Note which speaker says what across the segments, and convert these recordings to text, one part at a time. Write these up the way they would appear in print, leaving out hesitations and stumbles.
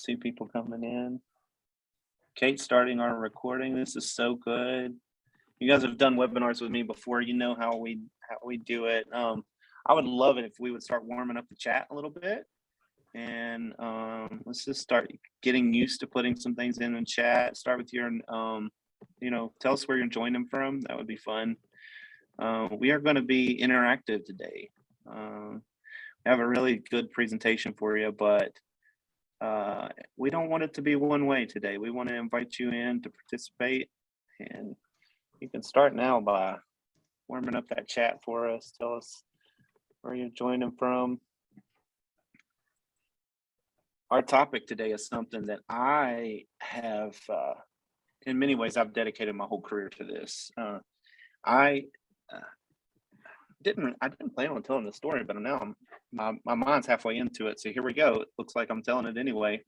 Speaker 1: See people coming in. Kate starting our recording. This is so good. You guys have done webinars with me before. You know how we do it. I would love it if we would start warming up the chat a little bit. And let's just start getting used to putting some things in chat. Start with your, tell us where you're joining from. That would be fun. We are going to be interactive today. We have a really good presentation for you, but we don't want it to be one way today. We want to invite you in to participate, and you can start now by warming up that chat for us. Tell us where you're joining from. Our topic today is something that I have, in many ways, I've dedicated my whole career to this. I didn't plan on telling the story, but now my mind's halfway into it. So here we go. It looks like I'm telling it anyway.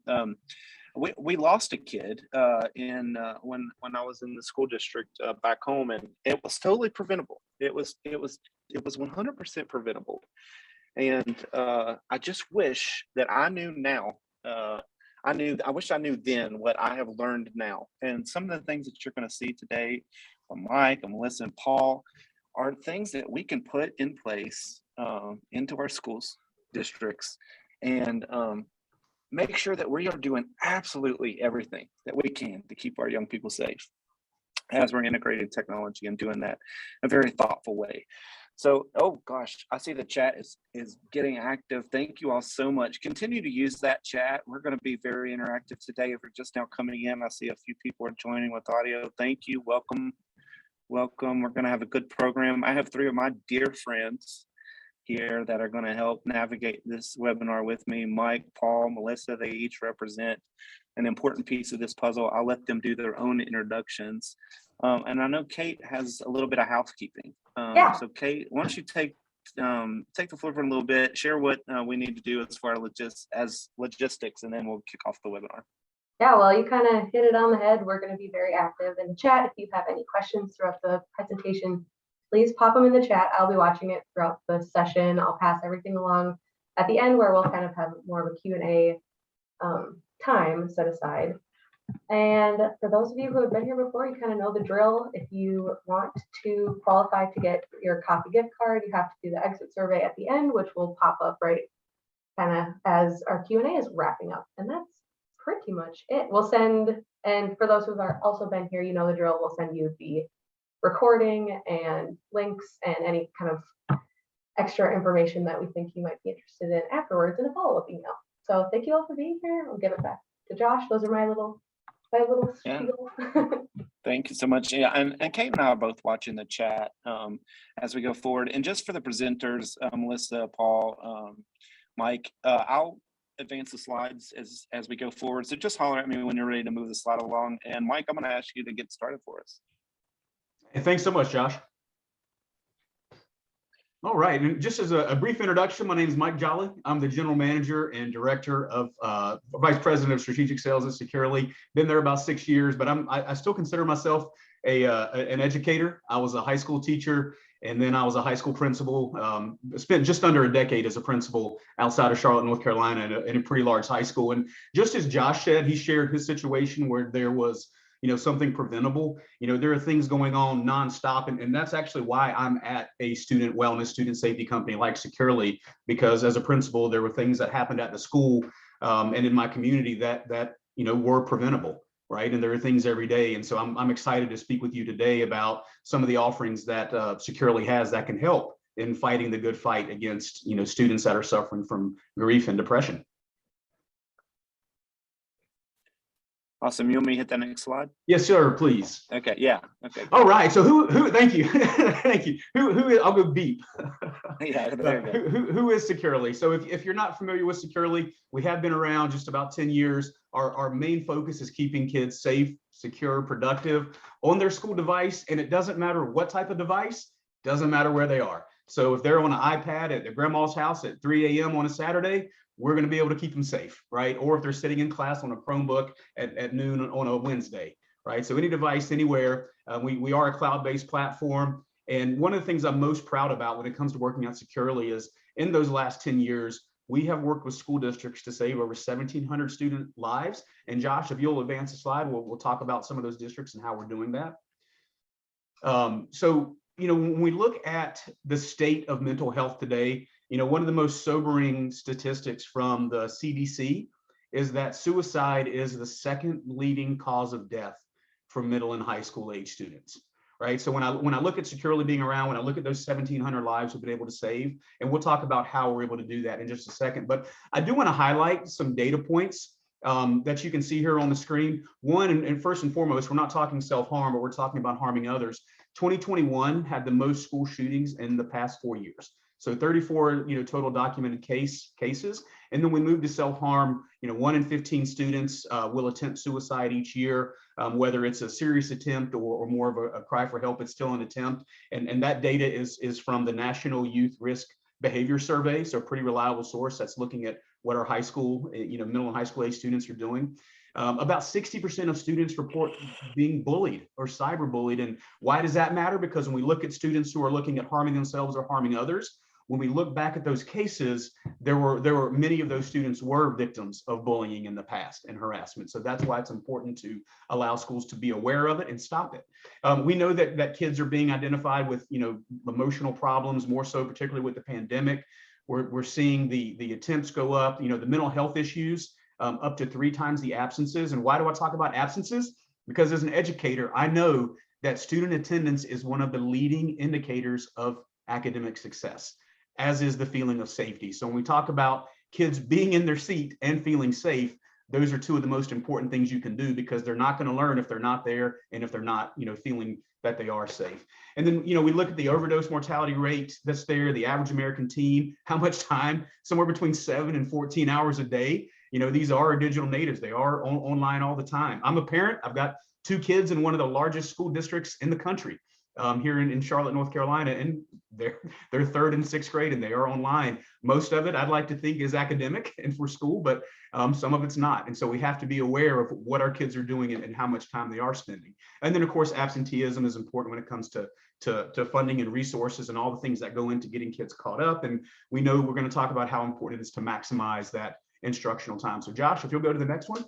Speaker 1: We lost a kid when I was in the school district back home, and it was totally preventable. It was 100% preventable. And I just wish that I knew now. I wish I knew then what I have learned now. And some of the things that you're going to see today from Mike and Melissa and Paul are things that we can put in place into our schools, districts, and make sure that we are doing absolutely everything that we can to keep our young people safe as we're integrating technology and doing that in a very thoughtful way. So, oh gosh, I see the chat is getting active. Thank you all so much. Continue to use that chat. We're going to be very interactive today. If you're just now coming in, I see a few people are joining with audio. Thank you. Welcome. We're going to have a good program. I have 3 of my dear friends here that are going to help navigate this webinar with me. Mike, Paul, Melissa, they each represent an important piece of this puzzle. I'll let them do their own introductions. And I know Kate has a little bit of housekeeping. So Kate, why don't you take the floor for a little bit, share what we need to do as far as logistics, and then we'll kick off the webinar.
Speaker 2: Yeah, well, you kind of hit it on the head. We're going to be very active in the chat. If you have any questions throughout the presentation, please pop them in the chat. I'll be watching it throughout the session. I'll pass everything along at the end, where we'll kind of have more of a Q&A time set aside. And for those of you who have been here before, you kind of know the drill. If you want to qualify to get your coffee gift card, you have to do the exit survey at the end, which will pop up right kind of as our Q&A is wrapping up. And that's pretty much it. We'll send, and for those who have also been here, you know the drill, we'll send you the recording and links and any kind of extra information that we think you might be interested in afterwards in a follow-up email. So thank you all for being here. I'll give it back to Josh. Those are my little spiel.
Speaker 1: Thank you so much. Yeah, and Kate and I are both watching the chat as we go forward. And just for the presenters, Melissa, Paul, Mike, I'll advance the slides as we go forward. So just holler at me when you're ready to move the slide along. And Mike, I'm going to ask you to get started for us.
Speaker 3: Hey, thanks so much, Josh. All right, and just as a brief introduction, my name is Mike Jolly. I'm the General Manager and Director of Vice President of Strategic Sales at Securely. Been there about 6 years, but I still consider myself an educator. I was a high school teacher, and then I was a high school principal. Spent just under a decade as a principal outside of Charlotte, North Carolina, in a pretty large high school. And just as Josh said, he shared his situation where there was something preventable. There are things going on nonstop. And that's actually why I'm at a student wellness, student safety company like Securely, because as a principal, there were things that happened at the school and in my community that were preventable, right? And there are things every day. And so I'm excited to speak with you today about some of the offerings that Securely has that can help in fighting the good fight against, students that are suffering from grief and depression.
Speaker 1: Awesome. You want me to hit that next slide?
Speaker 3: Yes, sir, please.
Speaker 1: Okay. Yeah. Okay.
Speaker 3: All right. So who, thank you. Thank you. Who is, I'll go beep.
Speaker 1: Yeah, there you go.
Speaker 3: Who is Securely? So if you're not familiar with Securely, we have been around just about 10 years. Our main focus is keeping kids safe, secure, productive on their school device. And it doesn't matter what type of device, doesn't matter where they are. So if they're on an iPad at their grandma's house at 3 a.m. on a Saturday, we're going to be able to keep them safe, right? Or if they're sitting in class on a Chromebook at noon on a Wednesday, right? So any device, anywhere. We are a cloud-based platform. And one of the things I'm most proud about when it comes to working out Securely is in those last 10 years, we have worked with school districts to save over 1,700 student lives. And Josh, if you'll advance the slide, we'll talk about some of those districts and how we're doing that. So, when we look at the state of mental health today, one of the most sobering statistics from the CDC is that suicide is the second leading cause of death for middle and high school age students. Right. So when I look at Securely being around, when I look at those 1,700 lives we've been able to save, and we'll talk about how we're able to do that in just a second. But I do want to highlight some data points that you can see here on the screen. One, and first and foremost, we're not talking self-harm, but we're talking about harming others. 2021 had the most school shootings in the past 4 years. So 34, total documented cases. And then we moved to self-harm. 1 in 15 students will attempt suicide each year, whether it's a serious attempt or more of a cry for help. It's still an attempt. And that data is from the National Youth Risk Behavior Survey. So a pretty reliable source that's looking at what our high school, middle and high school age students are doing. About 60% of students report being bullied or cyberbullied. And why does that matter? Because when we look at students who are looking at harming themselves or harming others, when we look back at those cases, there were many of those students were victims of bullying in the past and harassment. So that's why it's important to allow schools to be aware of it and stop it. We know that kids are being identified with emotional problems, more so particularly with the pandemic. We're seeing the attempts go up, the mental health issues up to 3 times the absences. And why do I talk about absences? Because as an educator, I know that student attendance is one of the leading indicators of academic success, as is the feeling of safety. So when we talk about kids being in their seat and feeling safe, those are 2 of the most important things you can do, because they're not going to learn if they're not there and if they're not, feeling that they are safe. And then, we look at the overdose mortality rate that's there, the average American teen, how much time, somewhere between 7 and 14 hours a day. These are digital natives. They are online all the time. I'm a parent. I've got 2 kids in one of the largest school districts in the country. Here in Charlotte, North Carolina, and they're 3rd and 6th grade, and they are online. Most of it, I'd like to think, is academic and for school, but some of it's not. And so we have to be aware of what our kids are doing and how much time they are spending. And then, of course, absenteeism is important when it comes to funding and resources and all the things that go into getting kids caught up. And we know we're going to talk about how important it is to maximize that instructional time. So Josh, if you'll go to the next one.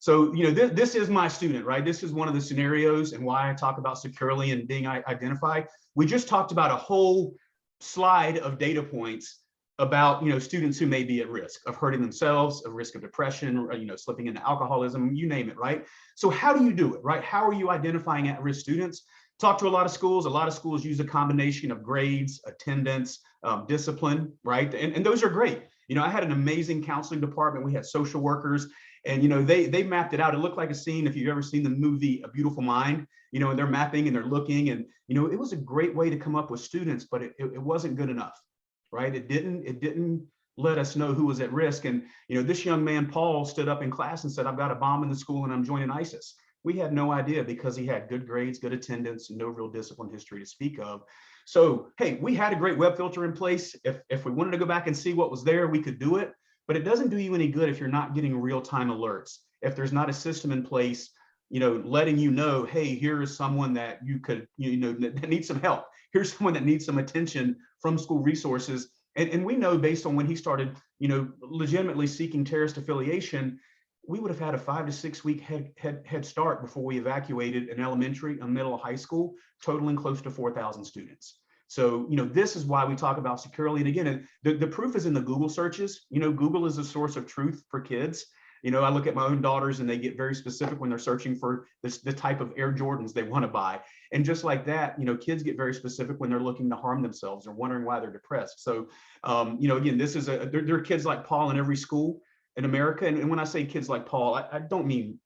Speaker 3: So, this is my student, right? This is one of the scenarios and why I talk about Securely and being identified. We just talked about a whole slide of data points about, students who may be at risk of hurting themselves, of risk of depression, or, slipping into alcoholism, you name it, right? So how do you do it, right? How are you identifying at-risk students? Talk to a lot of schools. A lot of schools use a combination of grades, attendance, discipline, right? And those are great. I had an amazing counseling department. We had social workers. And, they mapped it out. It looked like a scene, if you've ever seen the movie A Beautiful Mind, and they're mapping and they're looking, and, it was a great way to come up with students, but it wasn't good enough, right? It didn't let us know who was at risk. And, this young man, Paul, stood up in class and said, I've got a bomb in the school and I'm joining ISIS. We had no idea, because he had good grades, good attendance, and no real discipline history to speak of. So, hey, we had a great web filter in place. If we wanted to go back and see what was there, we could do it. But it doesn't do you any good if you're not getting real-time alerts. If there's not a system in place, letting you know, hey, here is someone that you could, that needs some help. Here's someone that needs some attention from school resources. And we know, based on when he started, legitimately seeking terrorist affiliation, we would have had a 5 to 6 week head start before we evacuated an elementary, a middle, high school, totaling close to 4,000 students. So, this is why we talk about Securely. And again, the proof is in the Google searches. Google is a source of truth for kids. I look at my own daughters and they get very specific when they're searching for the type of Air Jordans they want to buy. And just like that, kids get very specific when they're looking to harm themselves or wondering why they're depressed. So, again, this is there are kids like Paul in every school in America. And when I say kids like Paul, I don't mean,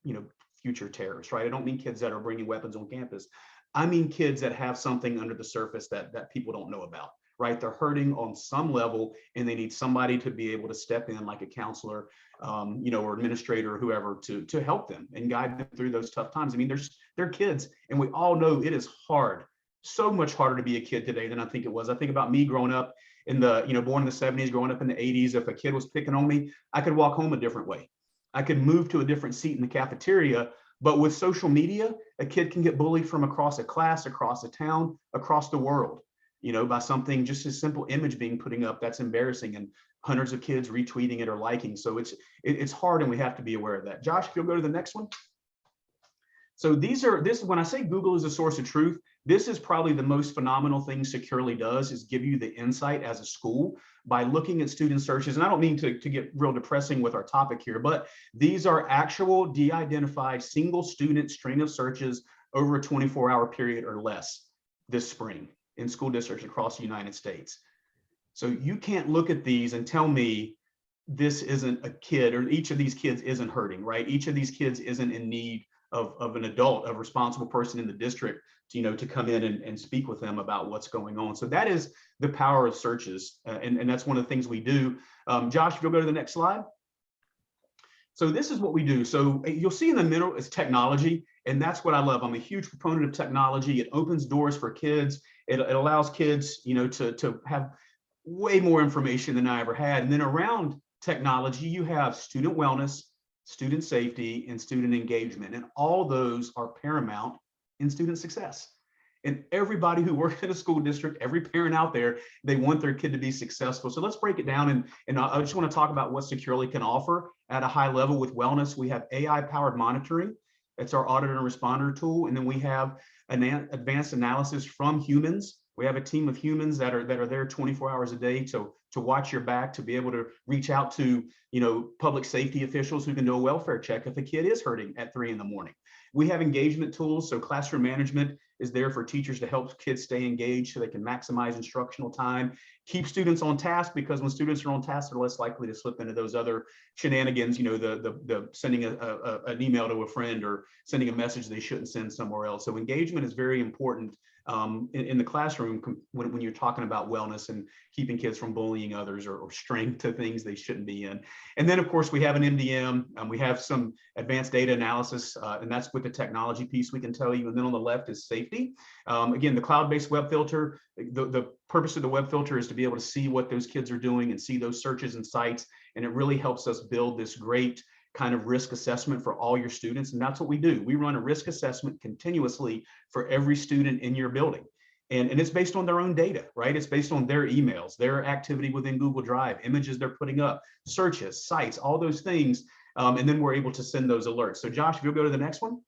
Speaker 3: future terrorists, right? I don't mean kids that are bringing weapons on campus. I mean kids that have something under the surface that people don't know about, right? They're hurting on some level, and they need somebody to be able to step in, like a counselor, or administrator or whoever, to help them and guide them through those tough times. I mean, they're kids, and we all know it is hard, so much harder to be a kid today than I think it was. I think about me growing up in the, born in the 70s, growing up in the 80s. If a kid was picking on me, I could walk home a different way. I could move to a different seat in the cafeteria. But with social media, a kid can get bullied from across a class, across a town, across the world. by something, just a simple image being putting up that's embarrassing and hundreds of kids retweeting it or liking. So it's hard, and we have to be aware of that. Josh, if you'll go to the next one. So when I say Google is a source of truth, this is probably the most phenomenal thing Securely does, is give you the insight as a school by looking at student searches. And I don't mean to get real depressing with our topic here, but these are actual de-identified single student string of searches over a 24-hour period or less this spring in school districts across the United States. So you can't look at these and tell me this isn't a kid, or each of these kids isn't hurting, right? Each of these kids isn't in need of an adult, a responsible person in the district to come in and speak with them about what's going on. So that is the power of searches. And that's one of the things we do. Josh, if you'll go to the next slide. So this is what we do. So you'll see in the middle is technology, and that's what I love. I'm a huge proponent of technology. It opens doors for kids. It allows kids, to have way more information than I ever had. And then around technology, you have student wellness, student safety, and student engagement. And all those are paramount in student success. And everybody who works in a school district, every parent out there, they want their kid to be successful. So let's break it down. And I just want to talk about what Securely can offer at a high level with wellness. We have AI-powered monitoring. It's our audit and responder tool. And then we have an advanced analysis from humans. We have a team of humans that are there 24 hours a day to watch your back, to be able to reach out to public safety officials who can do a welfare check if a kid is hurting at 3 a.m. We have engagement tools. So classroom management is there for teachers to help kids stay engaged so they can maximize instructional time, keep students on task, because when students are on task, they're less likely to slip into those other shenanigans, the sending an email to a friend or sending a message they shouldn't send somewhere else. So engagement is very important in the classroom when you're talking about wellness and keeping kids from bullying others or straying to things they shouldn't be in. And then, of course, we have an MDM, we have some advanced data analysis, and that's with the technology piece we can tell you. And then on the left is safety. Again, the cloud-based web filter, the purpose of the web filter is to be able to see what those kids are doing and see those searches and sites. And it really helps us build this great kind of risk assessment for all your students. And that's what we do. We run a risk assessment continuously for every student in your building. And it's based on their own data, right? It's based on their emails, their activity within Google Drive, images they're putting up, searches, sites, all those things. And then we're able to send those alerts. So Josh, if you'll go to the next one.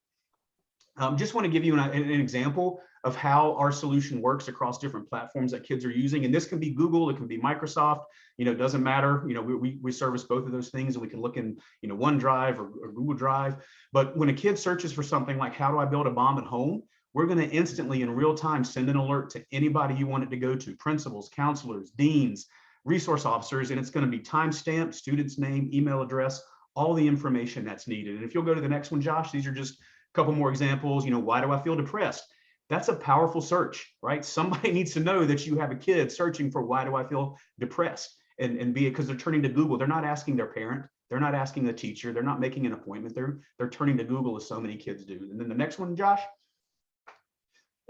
Speaker 3: Just want to give you an example of how our solution works across different platforms that kids are using. And this can be Google, it can be Microsoft, it doesn't matter. We service both of those things, and we can look in, OneDrive or Google Drive. But when a kid searches for something like, how do I build a bomb at home? We're going to instantly in real time send an alert to anybody you want it to go to, principals, counselors, deans, resource officers, and it's going to be timestamped, student's name, email address, all the information that's needed. And if you'll go to the next one, Josh, these are just couple more examples. Why do I feel depressed? That's a powerful search, right? Somebody needs to know that you have a kid searching for why do I feel depressed, and be it because they're turning to Google. They're not asking their parent. They're not asking the teacher. They're not making an appointment. They're turning to Google, as so many kids do. And then the next one, Josh.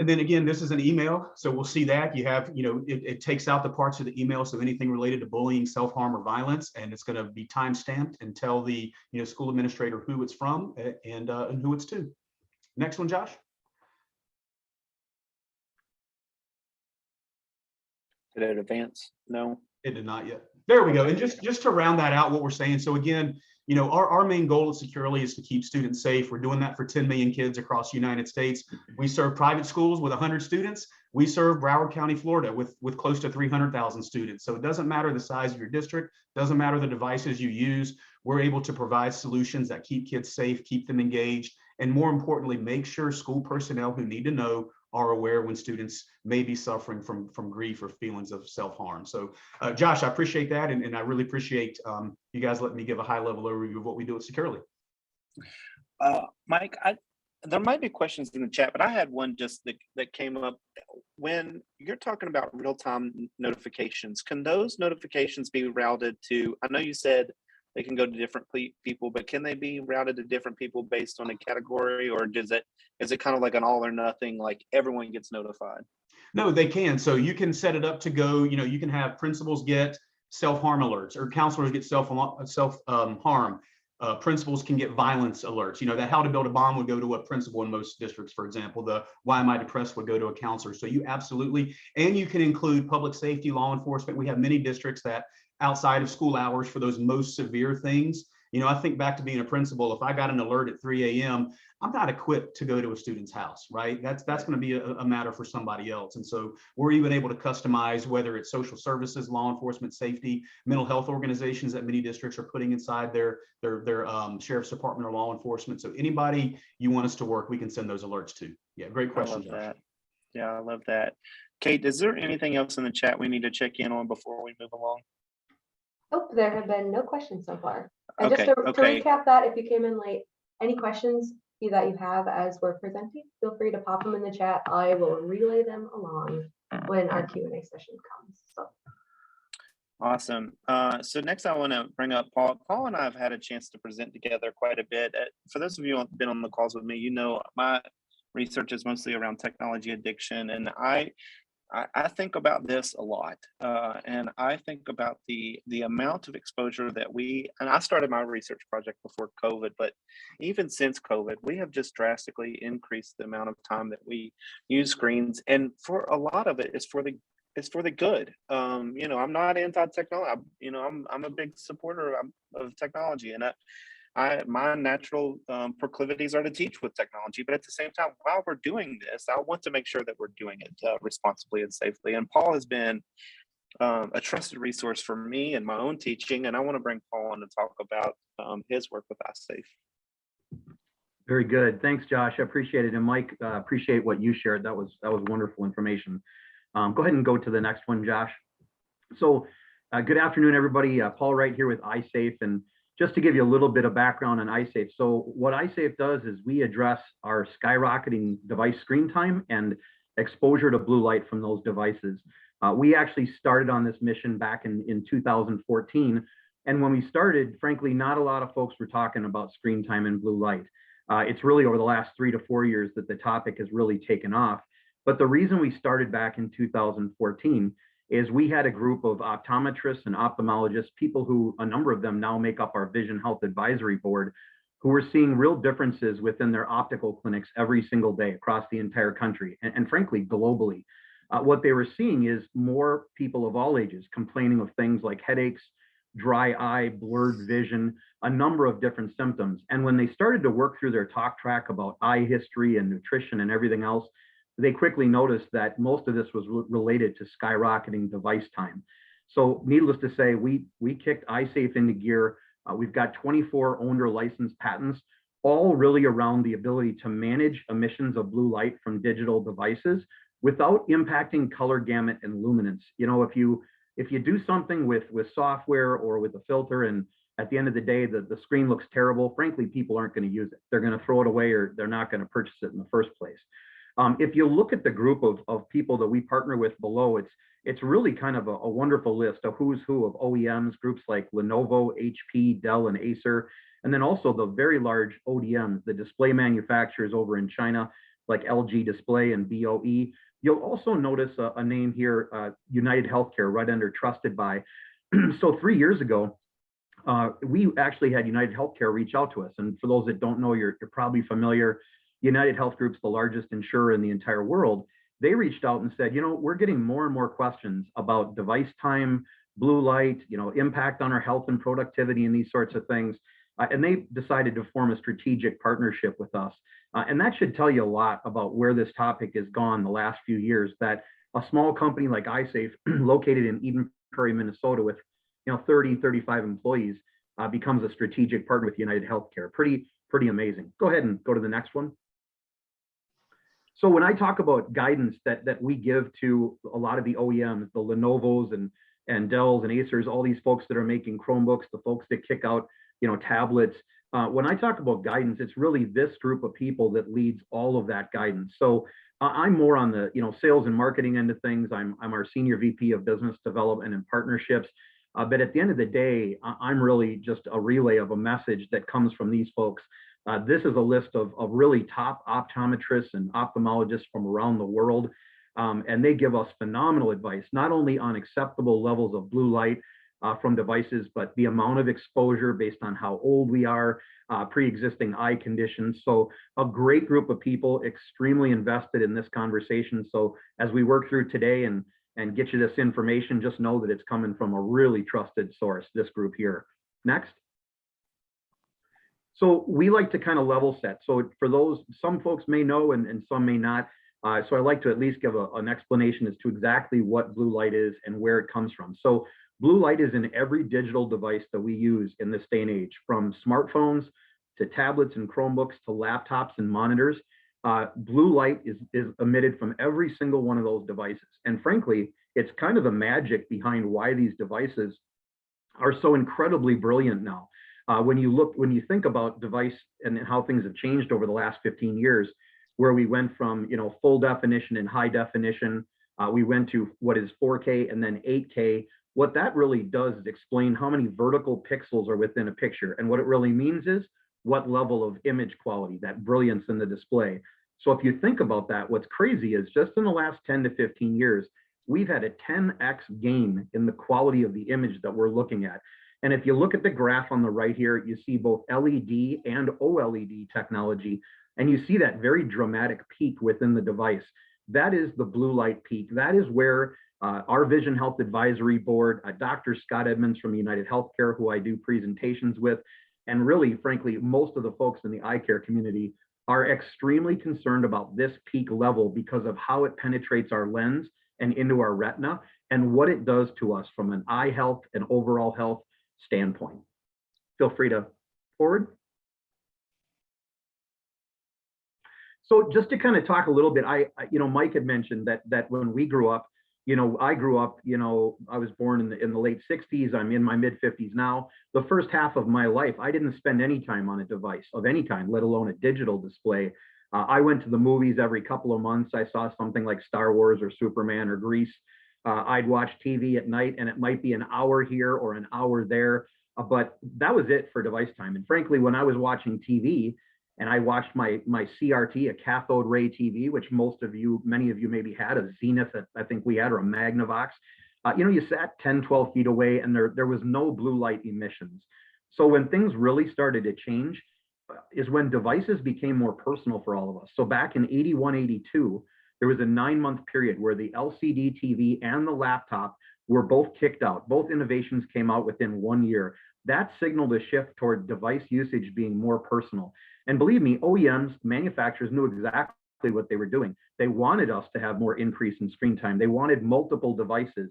Speaker 3: And then again, this is an email. So we'll see that you have, it takes out the parts of the email. So anything related to bullying, self-harm, or violence, and it's going to be time-stamped and tell the school administrator who it's from and who it's to. Next one, Josh.
Speaker 1: Did it advance? No.
Speaker 3: It did not yet. There we go. And just to round that out, what we're saying. So again, our main goal at Securely is to keep students safe. We're doing that for 10 million kids across the United States. We serve private schools with 100 students. We serve Broward County, Florida with close to 300,000 students. So it doesn't matter the size of your district, doesn't matter the devices you use. We're able to provide solutions that keep kids safe, keep them engaged, and more importantly, make sure school personnel who need to know are aware when students may be suffering from grief or feelings of self-harm. So Josh, I appreciate that. And I really appreciate you guys letting me give a high level overview of what we do at Securely.
Speaker 1: Mike, there might be questions in the chat, but I had one just that came up. When you're talking about real-time notifications, can those notifications be routed to, I know you said they can go to different people, but can they be routed to different people based on a category, or is it kind of like an all or nothing, like everyone gets notified?
Speaker 3: No, they can. So you can set it up to go, you can have principals get self-harm alerts, or counselors get self-harm. principals can get violence alerts. You know, that how to build a bomb would go to a principal in most districts, for example. The why am I depressed would go to a counselor. So you absolutely, and you can include public safety, law enforcement. We have many districts that outside of school hours for those most severe things. You know, I think back to being a principal, if I got an alert at 3 a.m., I'm not equipped to go to a student's house, right? That's going to be a matter for somebody else. And so we're even able to customize, whether it's social services, law enforcement, safety, mental health organizations that many districts are putting inside their sheriff's department or law enforcement. So anybody you want us to work, we can send those alerts to. Yeah, great question, Josh.
Speaker 1: That. Yeah, I love that. Kate, is there anything else in the chat we need to check in on before we move along?
Speaker 2: Oh, there have been no questions so far. And
Speaker 1: Okay,
Speaker 2: just to recap that, if you came in late, any questions that you have as we're presenting, feel free to pop them in the chat. I will relay them along when our Q&A session comes. So.
Speaker 1: Awesome. So next I want to bring up Paul. Paul and I have had a chance to present together quite a bit. For those of you who have been on the calls with me, you know my research is mostly around technology addiction, and I think about this a lot, and I think about the amount of exposure that and I started my research project before COVID, but even since COVID, we have just drastically increased the amount of time that we use screens, and for a lot of it, it's for the good. You know, I'm not anti-technology. I'm a big supporter of technology, and my natural proclivities are to teach with technology, but at the same time, while we're doing this, I want to make sure that we're doing it responsibly and safely. And Paul has been a trusted resource for me and my own teaching, and I want to bring Paul on to talk about his work with Eyesafe.
Speaker 4: Very good. Thanks, Josh. I appreciate it. And Mike, appreciate what you shared. That was wonderful information. Go ahead and go to the next one, Josh. So good afternoon, everybody. Paul Wright here with Eyesafe. And just to give you a little bit of background on Eyesafe. So what Eyesafe does is we address our skyrocketing device screen time and exposure to blue light from those devices. We actually started on this mission back in 2014. And when we started, frankly, not a lot of folks were talking about screen time and blue light. It's really over the last 3 to 4 years that the topic has really taken off. But the reason we started back in 2014 is we had a group of optometrists and ophthalmologists, people who, a number of them now make up our Vision Health Advisory Board, who were seeing real differences within their optical clinics every single day across the entire country, and frankly, globally. What they were seeing is more people of all ages complaining of things like headaches, dry eye, blurred vision, a number of different symptoms. And when they started to work through their talk track about eye history and nutrition and everything else, they quickly noticed that most of this was related to skyrocketing device time. So needless to say, we kicked Eyesafe into gear. We've got 24 owned or licensed patents, all really around the ability to manage emissions of blue light from digital devices without impacting color gamut and luminance. You know, if you do something with software or with a filter, and at the end of the day, the screen looks terrible, frankly, people aren't going to use it. They're going to throw it away, or they're not going to purchase it in the first place. If you look at the group of people that we partner with below, it's really kind of a wonderful list of who's who of OEMs, groups like Lenovo, HP, Dell, and Acer, and then also the very large ODMs, the display manufacturers over in China, like LG Display and BOE. You'll also notice a name here, United Healthcare, right under Trusted By. So 3 years ago, we actually had United Healthcare reach out to us. And for those that don't know, you're probably familiar. United Health Group's the largest insurer in the entire world. They reached out and said, you know, we're getting more and more questions about device time, blue light, you know, impact on our health and productivity and these sorts of things. And they decided to form a strategic partnership with us. And that should tell you a lot about where this topic has gone the last few years, that a small company like Eyesafe, located in Eden Prairie, Minnesota, with 30, 35 employees, becomes a strategic partner with United Healthcare. Pretty amazing. Go ahead and go to the next one. So when I talk about guidance that we give to a lot of the OEMs, the Lenovos and Dells and Acers, all these folks that are making Chromebooks, the folks that kick out tablets, when I talk about guidance, it's really this group of people that leads all of that guidance. So I'm more on the sales and marketing end of things. I'm our senior VP of business development and partnerships. But at the end of the day, I'm really just a relay of a message that comes from these folks. This is a list of really top optometrists and ophthalmologists from around the world. And they give us phenomenal advice, not only on acceptable levels of blue light, from devices, but the amount of exposure based on how old we are, pre-existing eye conditions. So a great group of people, extremely invested in this conversation. So as we work through today and get you this information, just know that it's coming from a really trusted source, this group here. Next. So we like to kind of level set. So for those, some folks may know and some may not. So I like to at least give an explanation as to exactly what blue light is and where it comes from. So blue light is in every digital device that we use in this day and age, from smartphones to tablets and Chromebooks to laptops and monitors. Blue light is emitted from every single one of those devices. And frankly, it's kind of the magic behind why these devices are so incredibly brilliant now. When you think about device and how things have changed over the last 15 years, where we went from, full definition and high definition, we went to what is 4K and then 8K. What that really does is explain how many vertical pixels are within a picture. And what it really means is what level of image quality, that brilliance in the display. So if you think about that, what's crazy is just in the last 10 to 15 years, we've had a 10x gain in the quality of the image that we're looking at. And if you look at the graph on the right here, you see both LED and OLED technology, and you see that very dramatic peak within the device. That is the blue light peak. That is where our Vision Health Advisory Board, Dr. Scott Edmonds from United Healthcare, who I do presentations with, and really, frankly, most of the folks in the eye care community are extremely concerned about this peak level because of how it penetrates our lens and into our retina and what it does to us from an eye health and overall health standpoint. Feel free to forward. So just to kind of talk a little bit, Mike had mentioned that when we grew up, I grew up, I was born in the late 60s. I'm in my mid 50s now. The first half of my life, I didn't spend any time on a device of any kind, let alone a digital display. I went to the movies every couple of months. I saw something like Star Wars or Superman or Grease. I'd watch TV at night, and it might be an hour here or an hour there, but that was it for device time. And frankly, when I was watching TV, and I watched my CRT, a cathode ray TV, which many of you maybe had, a Zenith, I think we had, or a Magnavox. You sat 10, 12 feet away, and there was no blue light emissions. So when things really started to change is when devices became more personal for all of us. So back in 81, 82, there was a 9-month period where the LCD TV and the laptop were both kicked out. Both innovations came out within 1 year. That signaled a shift toward device usage being more personal. And believe me, OEMs, manufacturers knew exactly what they were doing. They wanted us to have more increase in screen time. They wanted multiple devices.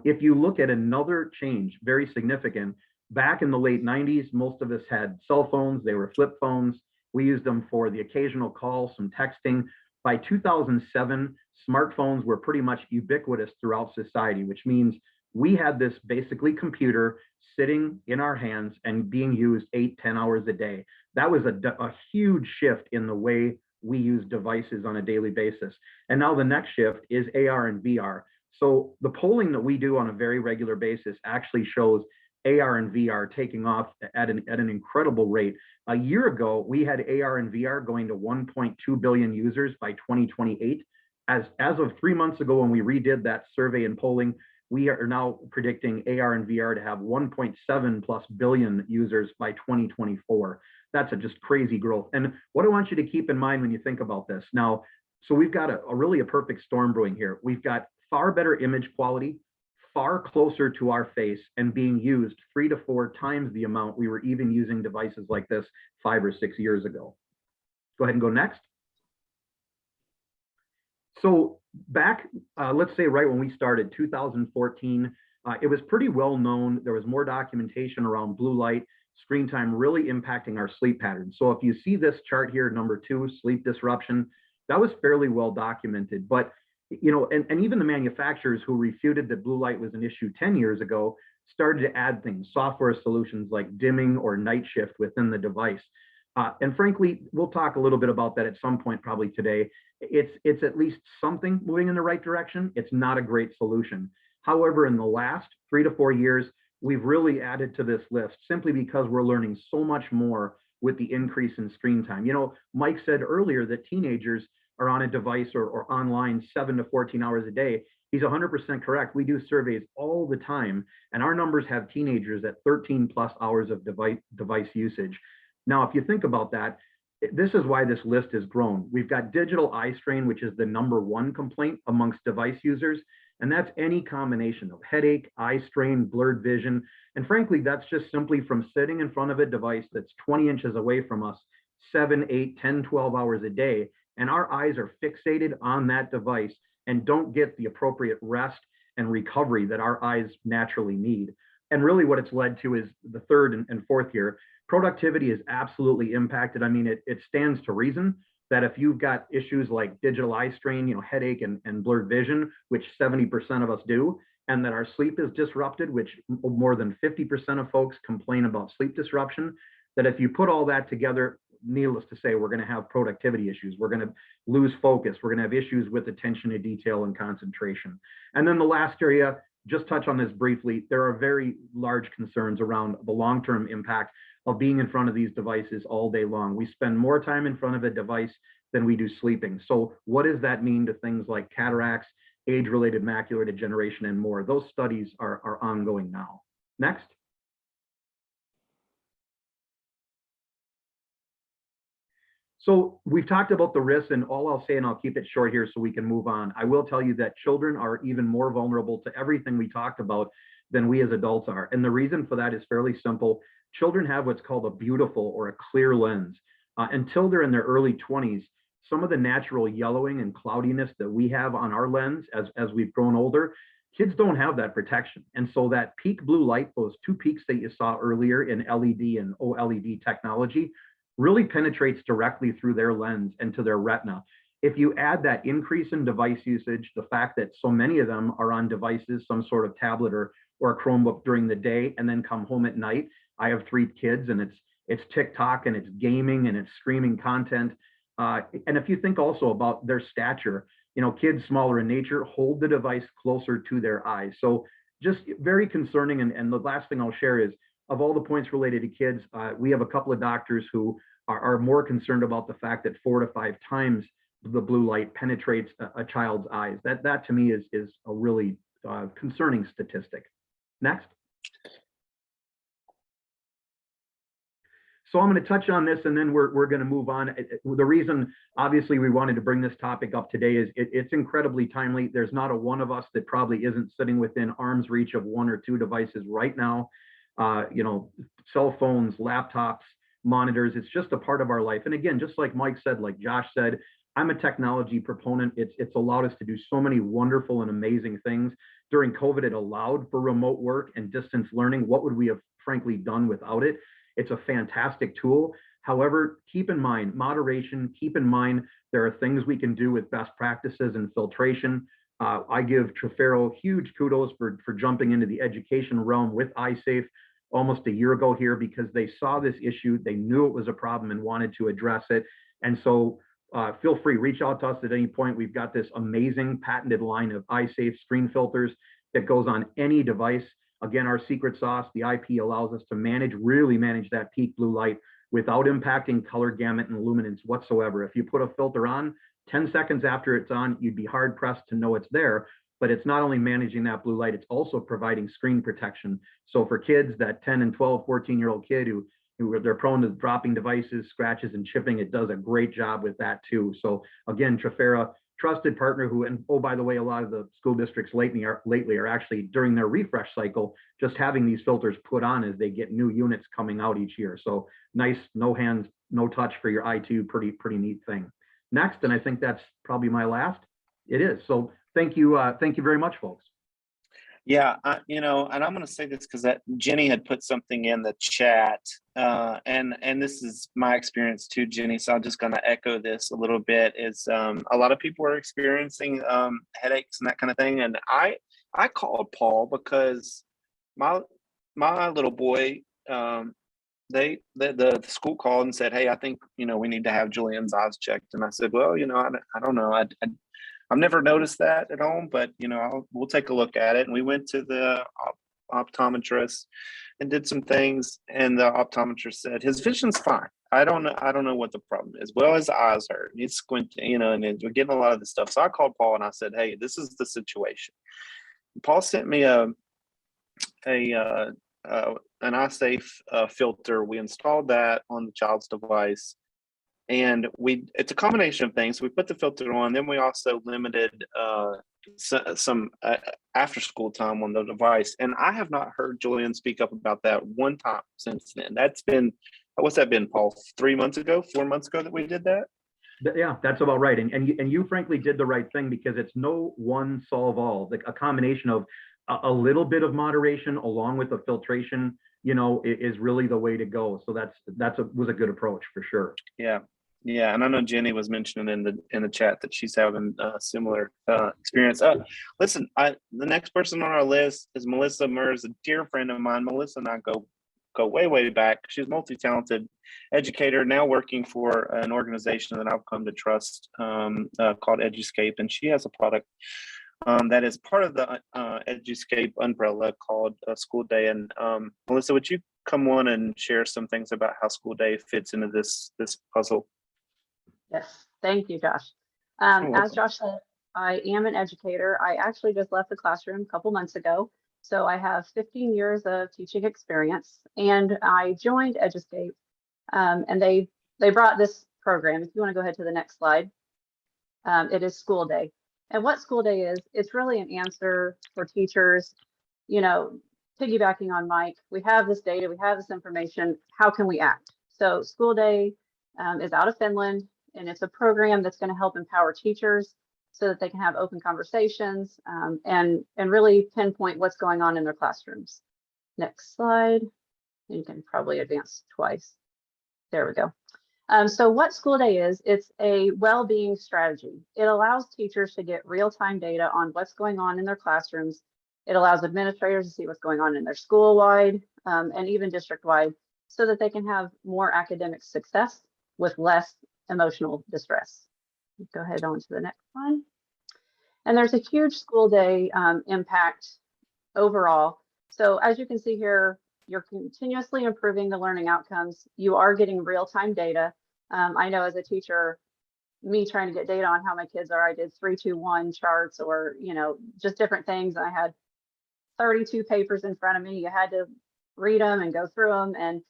Speaker 4: If you look at another change, very significant, back in the late 90s, most of us had cell phones. They were flip phones. We used them for the occasional call, some texting. By 2007, smartphones were pretty much ubiquitous throughout society, which means we had this basically computer sitting in our hands and being used 8-10 hours a day. That was a huge shift in the way we use devices on a daily basis. And now the next shift is AR and VR. So the polling that we do on a very regular basis actually shows AR and VR taking off at an incredible rate. A year ago, we had AR and VR going to 1.2 billion users by 2028. As of 3 months ago, when we redid that survey and polling, we are now predicting AR and VR to have 1.7+ billion users by 2024. That's a just crazy growth. And what I want you to keep in mind when you think about this now, so we've got a really perfect storm brewing here. We've got far better image quality, far closer to our face, and being used 3 to 4 times the amount we were even using devices like this 5 or 6 years ago. Go ahead and go next. So back, let's say right when we started, 2014, it was pretty well known. There was more documentation around blue light, screen time really impacting our sleep patterns. So if you see this chart here, number 2, sleep disruption, that was fairly well documented. But, and even the manufacturers who refuted that blue light was an issue 10 years ago started to add things, software solutions like dimming or night shift within the device. And frankly, we'll talk a little bit about that at some point probably today. It's at least something moving in the right direction. It's not a great solution. However, in the last 3 to 4 years, we've really added to this list simply because we're learning so much more with the increase in screen time. Mike said earlier that teenagers are on a device or online 7 to 14 hours a day. he's 100% correct. We do surveys all the time, and our numbers have teenagers at 13 plus hours of device usage. Now, if you think about that, this is why this list has grown. We've got digital eye strain, which is the #1 complaint amongst device users. And that's any combination of headache, eye strain, blurred vision. And frankly, that's just simply from sitting in front of a device that's 20 inches away from us 7, 8, 10, 12 hours a day. And our eyes are fixated on that device and don't get the appropriate rest and recovery that our eyes naturally need. And really what it's led to is the third and fourth here. Productivity is absolutely impacted. I mean, it stands to reason that if you've got issues like digital eye strain, headache and blurred vision, which 70% of us do, and that our sleep is disrupted, which more than 50% of folks complain about sleep disruption, that if you put all that together, needless to say, we're going to have productivity issues. We're going to lose focus. We're going to have issues with attention to detail and concentration. And then the last area, just touch on this briefly, there are very large concerns around the long-term impact of being in front of these devices all day long. We spend more time in front of a device than we do sleeping. So what does that mean to things like cataracts, age-related macular degeneration, and more? Those studies are ongoing now. Next. So we've talked about the risks, and all I'll say, and I'll keep it short here so we can move on. I will tell you that children are even more vulnerable to everything we talked about than we as adults are. And the reason for that is fairly simple. Children have what's called a beautiful or a clear lens. Until they're in their early 20s, some of the natural yellowing and cloudiness that we have on our lens as we've grown older, kids don't have that protection. And so that peak blue light, those 2 peaks that you saw earlier in LED and OLED technology, really penetrates directly through their lens and to their retina. If you add that increase in device usage, the fact that so many of them are on devices, some sort of tablet or a Chromebook during the day and then come home at night. I have 3 kids, and it's TikTok and it's gaming and it's streaming content. And if you think also about their stature, kids smaller in nature hold the device closer to their eyes. So just very concerning. And the last thing I'll share is, of all the points related to kids, we have a couple of doctors who are more concerned about the fact that 4 to 5 times the blue light penetrates a child's eyes. That to me is a really concerning statistic. Next. So I'm going to touch on this, and then we're going to move on. The reason, obviously, we wanted to bring this topic up today is it's incredibly timely. There's not a one of us that probably isn't sitting within arm's reach of 1 or 2 devices right now. Cell phones, laptops, monitors. It's just a part of our life. And again, just like Mike said, like Josh said, I'm a technology proponent. It's allowed us to do so many wonderful and amazing things. During COVID, it allowed for remote work and distance learning. What would we have frankly done without it? It's a fantastic tool. However, keep in mind moderation. Keep in mind there are things we can do with best practices and filtration. I give Trafero huge kudos for jumping into the education realm with Eyesafe almost a year ago here, because they saw this issue, they knew it was a problem and wanted to address it. And so feel free, reach out to us at any point. We've got this amazing patented line of Eyesafe screen filters that goes on any device. Again, our secret sauce, the IP, allows us to really manage that peak blue light without impacting color gamut and luminance whatsoever. If you put a filter on, 10 seconds after it's on, you'd be hard pressed to know it's there. But it's not only managing that blue light, it's also providing screen protection. So for kids, that 10 and 12, 14-year-old kid who they're prone to dropping devices, scratches, and chipping, it does a great job with that too. So again, Trafera, trusted partner who, and oh, by the way, a lot of the school districts lately are actually during their refresh cycle, just having these filters put on as they get new units coming out each year. So nice, no hands, no touch for your I2, pretty neat thing. Next, and I think that's probably my last, it is. So thank you very much, folks.
Speaker 1: Yeah, and I'm going to say this because that Jenny had put something in the chat, and this is my experience too, Jenny. So I'm just going to echo this a little bit. Is a lot of people are experiencing headaches and that kind of thing, and I called Paul because my little boy, the school called and said, hey, I think we need to have Julian's eyes checked, and I said, well, I don't know, I've never noticed that at home, but we'll take a look at it. And we went to the optometrist, and did some things, and the optometrist said his vision's fine. I don't know what the problem is. Well, his eyes hurt. He's squinting, and we're getting a lot of this stuff. So I called Paul and I said, "Hey, this is the situation." Paul sent me an Eyesafe filter. We installed that on the child's device, and it's a combination of things. We put the filter on, then we also limited some after school time on the device. And I have not heard Julian speak up about that one time since then. That's been, what's that been, Paul? 4 months ago that we did that?
Speaker 4: Yeah, that's about right. And you frankly did the right thing, because it's no one solve all. Like a combination of a little bit of moderation along with the filtration, is really the way to go. So was a good approach for sure.
Speaker 1: Yeah, and I know Jenny was mentioning in the chat that she's having a similar experience. Listen, the next person on our list is Melissa Murs, a dear friend of mine. Melissa and I go way back. She's a multi-talented educator, now working for an organization that I've come to trust called Eduscape, and she has a product that is part of the Eduscape umbrella called School Day. And Melissa, would you come on and share some things about how School Day fits into this puzzle?
Speaker 5: Yes, thank you, Josh. As Josh said, I am an educator. I actually just left the classroom a couple months ago. So I have 15 years of teaching experience, and I joined Eduscape, and they brought this program. If you want to go ahead to the next slide, it is School Day. And what School Day is, it's really an answer for teachers, piggybacking on Mike. We have this data, we have this information. How can we act? So School Day is out of Finland. And it's a program that's going to help empower teachers so that they can have open conversations and really pinpoint what's going on in their classrooms. Next slide. You can probably advance twice. There we go. So what School Day is, it's a well-being strategy. It allows teachers to get real-time data on what's going on in their classrooms. It allows administrators to see what's going on in their school-wide and even district-wide, so that they can have more academic success with less emotional distress. Go ahead on to the next one. And there's a huge School Day impact overall. So as you can see here, you're continuously improving the learning outcomes. You are getting real-time data. I know as a teacher, me trying to get data on how my kids are, I did 3-2-1 charts, or just different things. I had 32 papers in front of me. You had to read them and go through them, and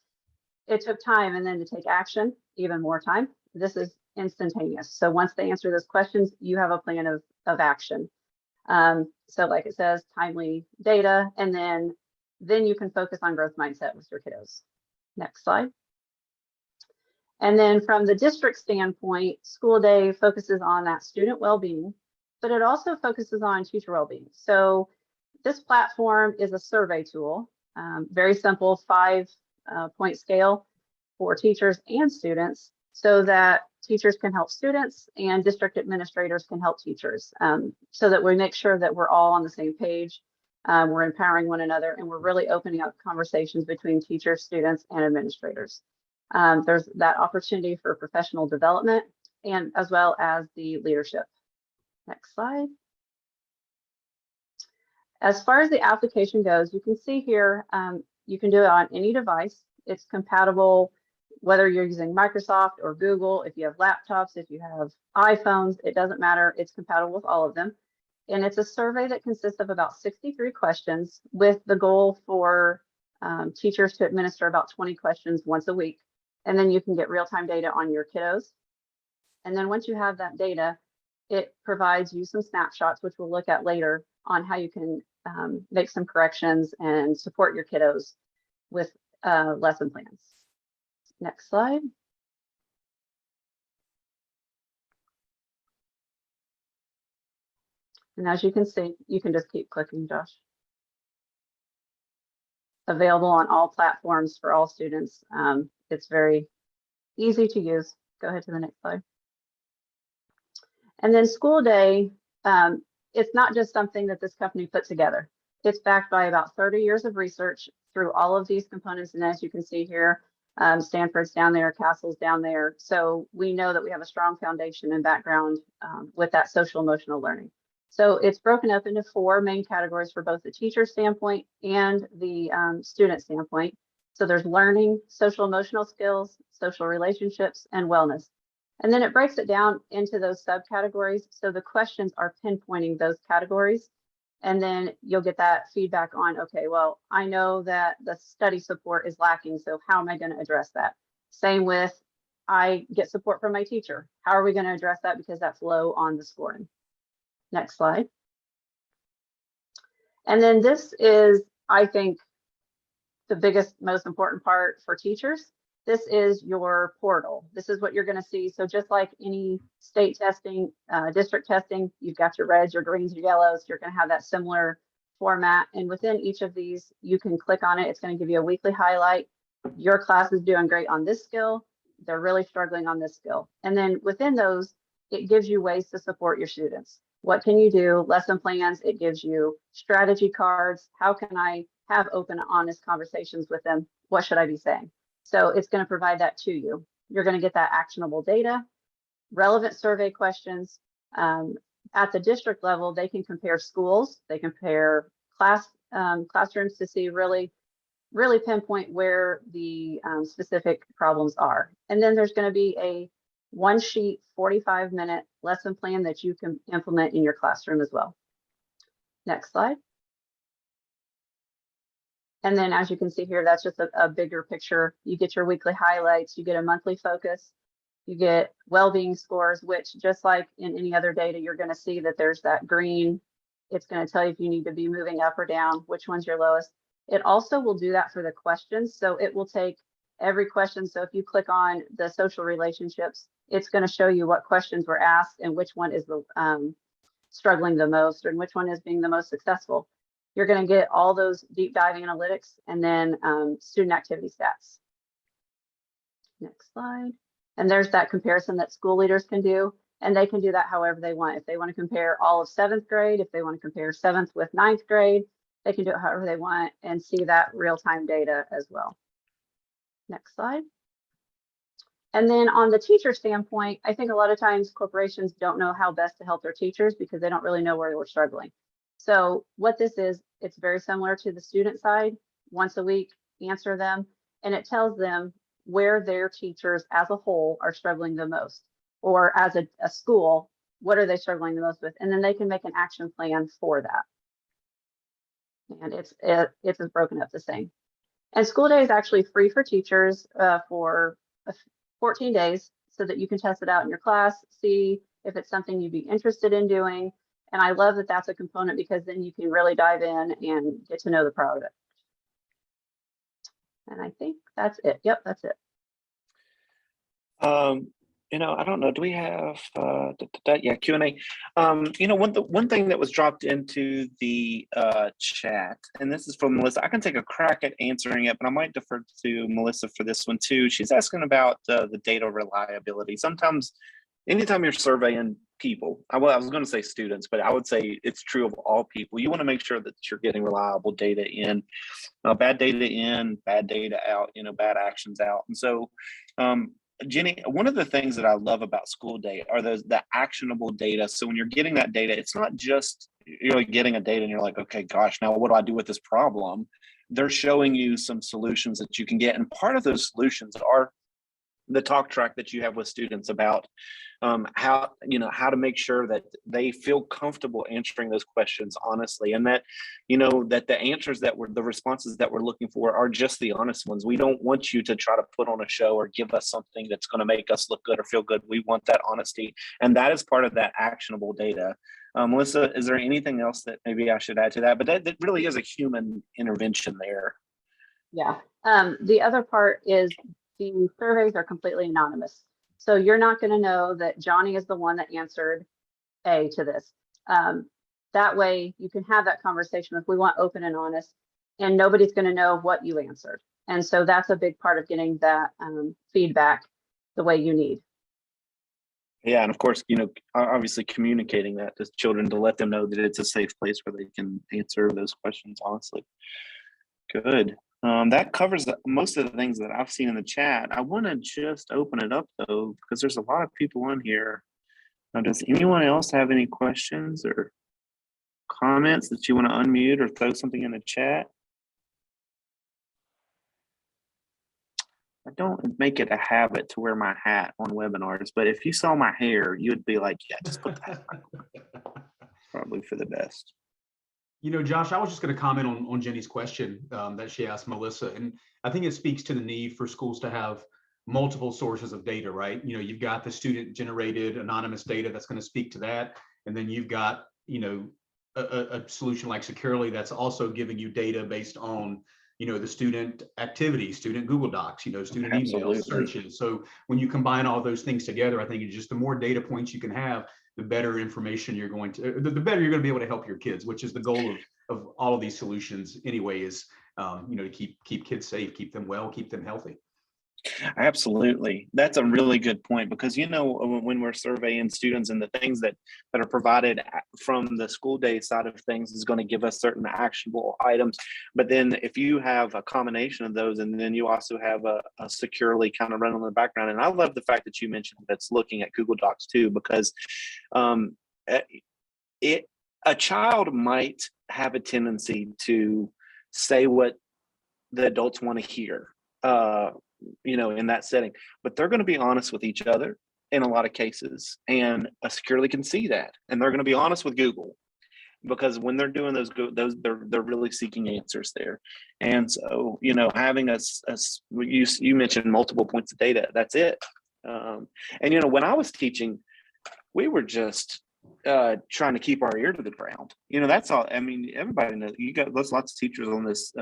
Speaker 5: it took time. And then to take action, even more time. This is instantaneous. So once they answer those questions, you have a plan of action. So like it says, timely data, and then you can focus on growth mindset with your kiddos. Next slide. And then from the district standpoint, School Day focuses on that student well-being, but it also focuses on teacher well-being. So this platform is a survey tool, very simple 5-point scale for teachers and students, so that teachers can help students and district administrators can help teachers, so that we make sure that we're all on the same page, we're empowering one another, and we're really opening up conversations between teachers, students, and administrators. There's that opportunity for professional development and as well as the leadership. Next slide. As far as the application goes, you can see here, you can do it on any device. It's compatible whether you're using Microsoft or Google. If you have laptops, if you have iPhones, it doesn't matter. It's compatible with all of them. And it's a survey that consists of about 63 questions, with the goal for teachers to administer about 20 questions once a week. And then you can get real-time data on your kiddos. And then once you have that data, it provides you some snapshots, which we'll look at later, on how you can make some corrections and support your kiddos with lesson plans. Next slide. And as you can see, you can just keep clicking, Josh. Available on all platforms for all students. It's very easy to use. Go ahead to the next slide. And then School Day, it's not just something that this company put together. It's backed by about 30 years of research through all of these components. And as you can see here, Stanford's down there, Castle's down there. So we know that we have a strong foundation and background with that social emotional learning. So it's broken up into 4 main categories for both the teacher standpoint and the student standpoint. So there's learning, social emotional skills, social relationships, and wellness. And then it breaks it down into those subcategories. So the questions are pinpointing those categories. And then you'll get that feedback on, okay, well, I know that the study support is lacking. So how am I going to address that? Same with, I get support from my teacher. How are we going to address that? Because that's low on the scoring. Next slide. And then this is, I think, the biggest, most important part for teachers. This is your portal. This is what you're going to see. So just like any state testing, district testing, you've got your reds, your greens, your yellows. You're going to have that similar format. And within each of these, you can click on it. It's going to give you a weekly highlight. Your class is doing great on this skill. They're really struggling on this skill. And then within those, it gives you ways to support your students. What can you do? Lesson plans. It gives you strategy cards. How can I have open, honest conversations with them? What should I be saying? So it's going to provide that to you. You're going to get that actionable data, relevant survey questions. At the district level, they can compare schools, they compare classrooms to see really pinpoint where the specific problems are. And then there's going to be a 1-sheet, 45-minute lesson plan that you can implement in your classroom as well. Next slide. And then as you can see here, that's just a bigger picture. You get your weekly highlights, you get a monthly focus, you get well-being scores, which just like in any other data, you're going to see that there's that green. It's going to tell you if you need to be moving up or down, which one's your lowest. It also will do that for the questions. So it will take every question. So if you click on the social relationships, it's going to show you what questions were asked and which one is the struggling the most and which one is being the most successful. You're going to get all those deep dive analytics and then student activity stats. Next slide. And there's that comparison that school leaders can do. And they can do that however they want. If they want to compare all of 7th grade, if they want to compare 7th with 9th grade, they can do it however they want and see that real-time data as well. Next slide. And then on the teacher standpoint, I think a lot of times corporations don't know how best to help their teachers because they don't really know where we're struggling. So what this is, it's very similar to the student side. Once a week, answer them, and it tells them where their teachers as a whole are struggling the most, or as a school, what are they struggling the most with? And then they can make an action plan for that. And it's broken up the same. And school day is actually free for teachers for 14 days so that you can test it out in your class, see if it's something you'd be interested in doing. And I love that that's a component because then you can really dive in and get to know the product. And I think that's it. Yep, that's it.
Speaker 1: You know, I don't know. Do we have yeah, Q&A? You know, one thing that was dropped into the chat, and this is from Melissa. I can take a crack at answering it, but I might defer to Melissa for this one too. She's asking about the data reliability. Sometimes, anytime you're surveying people, I was going to say students, but I would say it's true of all people. You want to make sure that you're getting reliable data in, bad data in, bad data out, you know, bad actions out. And so, Jenny, one of the things that I love about school day are the actionable data. So when you're getting that data, it's not just you're getting a data and you're like, okay, gosh, now what do I do with this problem? They're showing you some solutions that you can get. And part of those solutions are the talk track that you have with students about how to make sure that they feel comfortable answering those questions honestly, and that that the answers the responses that we're looking for are just the honest ones. We don't want you to try to put on a show or give us something that's going to make us look good or feel good. We want that honesty, and that is part of that actionable data. Melissa, is there anything else that maybe I should add to that? But that really is a human intervention there.
Speaker 5: Yeah. The other part is the surveys are completely anonymous. So you're not going to know that Johnny is the one that answered A to this. That way you can have that conversation if we want open and honest, and nobody's going to know what you answered. And so that's a big part of getting that feedback the way you need.
Speaker 1: Yeah, and of course, obviously communicating that to children to let them know that it's a safe place where they can answer those questions honestly. Good. That covers most of the things that I've seen in the chat. I want to just open it up though, because there's a lot of people on here. Now, does anyone else have any questions or comments that you want to unmute or throw something in the chat? I don't make it a habit to wear my hat on webinars, but if you saw my hair, you'd be like, yeah, just put that on. Probably for the best.
Speaker 3: You know, Josh, I was just going to comment on Jenny's question that she asked Melissa, and I think it speaks to the need for schools to have multiple sources of data, right? You know, you've got the student generated anonymous data that's going to speak to that. And then you've got, you know, a solution like Securely that's also giving you data based on, you know, the student activity, student Google Docs, you know, student emails, searches. So when you combine all those things together, I think it's just the more data points you can have, the better information you're going to, the better you're going to be able to help your kids, which is the goal of all of these solutions anyway, is, you know, to keep kids safe, keep them well, keep them healthy.
Speaker 1: Absolutely. That's a really good point, because, you know, when we're surveying students and the things that are provided from the school day side of things is going to give us certain actionable items. But then if you have a combination of those, and then you also have a Securely kind of running in the background. And I love the fact that you mentioned that's looking at Google Docs too, because a child might have a tendency to say what the adults want to hear, you know, in that setting, but they're going to be honest with each other in a lot of cases, and a Securely can see that, and they're going to be honest with Google, because when they're doing those they're really seeking answers there. And so, you know, having you mentioned multiple points of data, that's it. And you know, when I was teaching, we were just trying to keep our ear to the ground. You know, that's all. I mean, everybody knows, you got lots of teachers on this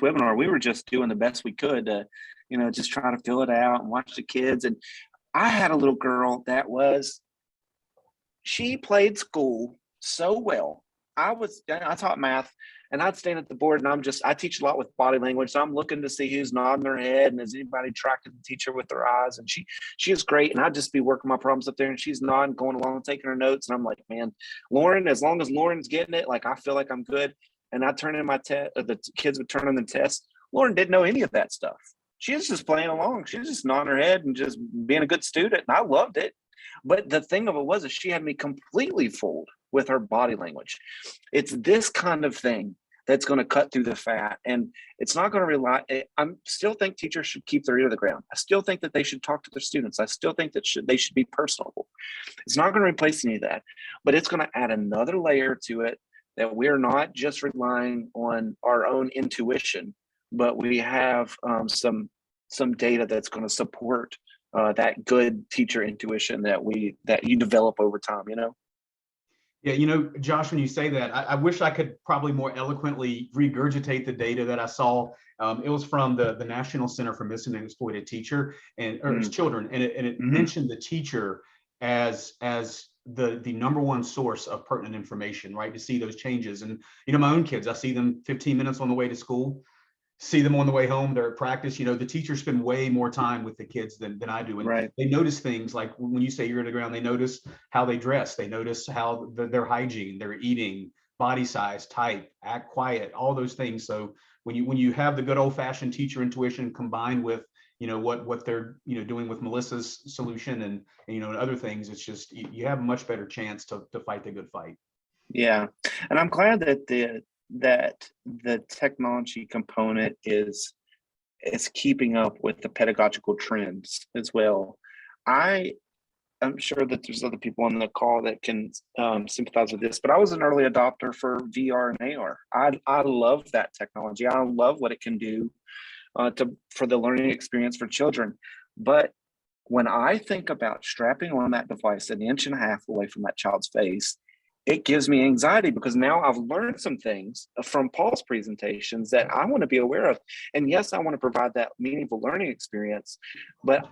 Speaker 1: webinar. We were just doing the best we could to, you know, just try to fill it out and watch the kids. And I had a little girl that she played school so well. I taught math, and I'd stand at the board, and I teach a lot with body language. So I'm looking to see who's nodding their head and is anybody tracking the teacher with their eyes. And she is great. And I'd just be working my problems up there, and she's nodding, going along, taking her notes. And I'm like, man, Lauren, as long as Lauren's getting it, like, I feel like I'm good. And I turn in my test, the kids would turn in the test. Lauren didn't know any of that stuff. She was just playing along. She was just nodding her head and just being a good student. And I loved it. But the thing of it was, she had me completely fooled with her body language. It's this kind of thing that's going to cut through the fat. And it's not going to rely. I still think teachers should keep their ear to the ground. I still think that they should talk to their students. I still think that they should be personable. It's not going to replace any of that, but it's going to add another layer to it, that we're not just relying on our own intuition, but we have some data that's going to support that good teacher intuition that you develop over time, you know?
Speaker 3: Yeah, you know, Josh, when you say that, I wish I could probably more eloquently regurgitate the data that I saw. It was from the National Center for Missing and Exploited Teacher or Children, and it mentioned the teacher as the number one source of pertinent information, right? To see those changes. And, you know, my own kids, I see them 15 minutes on the way to school, see them on the way home, they're at practice. You know, the teachers spend way more time with the kids than I do. And they notice things like, when you say ear to the ground, they notice how they dress, they notice how their hygiene, their eating, body size, type, act quiet, all those things. So when you have the good old fashioned teacher intuition combined with, you know, what they're, you know, doing with Melissa's solution and you know, and other things, it's just, you have a much better chance to fight the good fight.
Speaker 1: Yeah. And I'm glad that the technology component is keeping up with the pedagogical trends as well. I'm sure that there's other people on the call that can sympathize with this, but I was an early adopter for VR and AR. I love that technology. I love what it can do for the learning experience for children. But when I think about strapping on that device an inch and a half away from that child's face, it gives me anxiety, because now I've learned some things from Paul's presentations that I want to be aware of. And yes, I want to provide that meaningful learning experience, but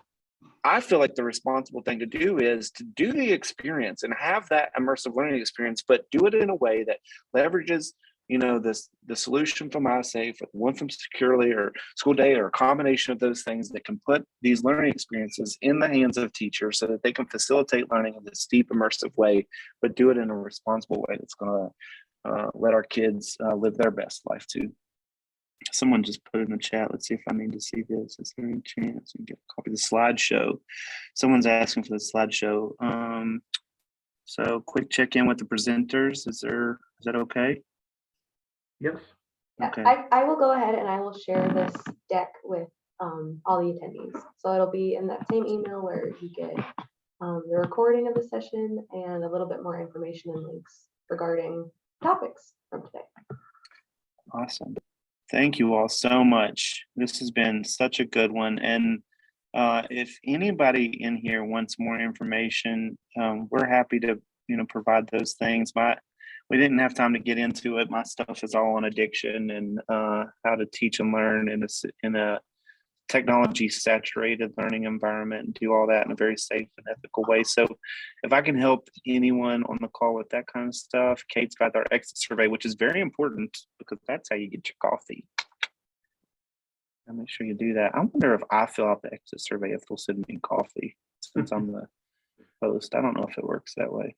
Speaker 1: I feel like the responsible thing to do is to do the experience and have that immersive learning experience, but do it in a way that leverages, you know, the solution from Eyesafe, or the one from Securely or School Day, or a combination of those things that can put these learning experiences in the hands of teachers so that they can facilitate learning in this deep, immersive way, but do it in a responsible way that's going to let our kids live their best life too. Someone just put in the chat, let's see if I need to see this. Is there any chance we can get a copy of the slideshow? Someone's asking for the slideshow. So quick check-in with the presenters. Is that okay?
Speaker 4: Yes.
Speaker 2: Yeah,
Speaker 1: Okay.
Speaker 2: I will go ahead and I will share this deck with all the attendees. So it'll be in that same email where you get the recording of the session and a little bit more information and links regarding topics from today.
Speaker 1: Awesome. Thank you all so much. This has been such a good one. And if anybody in here wants more information, we're happy to, provide those things. We didn't have time to get into it. My stuff is all on addiction and how to teach and learn in a technology saturated learning environment and do all that in a very safe and ethical way. So if I can help anyone on the call with that kind of stuff, Kate's got our exit survey, which is very important because that's how you get your coffee. And make sure you do that. I wonder if I fill out the exit survey, if they'll send me coffee since I'm the host. I don't know if it works that way.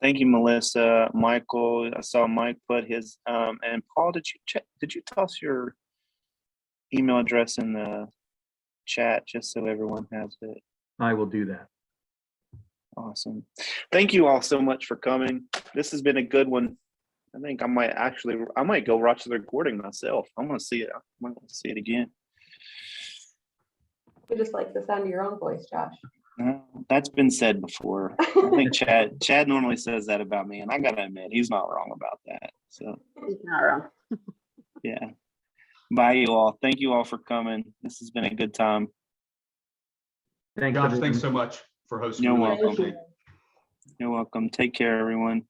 Speaker 1: Thank you, Melissa. Michael, I saw Mike put his, and Paul, did you toss your email address in the chat just so everyone has it?
Speaker 4: I will do that.
Speaker 1: Awesome. Thank you all so much for coming. This has been a good one. I think I might go watch the recording myself. I want to see it. I might want to see it again.
Speaker 2: You just like the sound of your own voice, Josh.
Speaker 1: That's been said before. I think Chad normally says that about me, and I gotta admit, he's not wrong about that. So
Speaker 5: He's not wrong.
Speaker 1: yeah. Bye, you all. Thank you all for coming. This has been a good time.
Speaker 4: Thanks,
Speaker 3: Josh,
Speaker 4: everyone.
Speaker 3: thanks so much for hosting.
Speaker 1: You're
Speaker 3: Really
Speaker 1: welcome.
Speaker 3: appreciate it.
Speaker 1: You're welcome. Take care, everyone.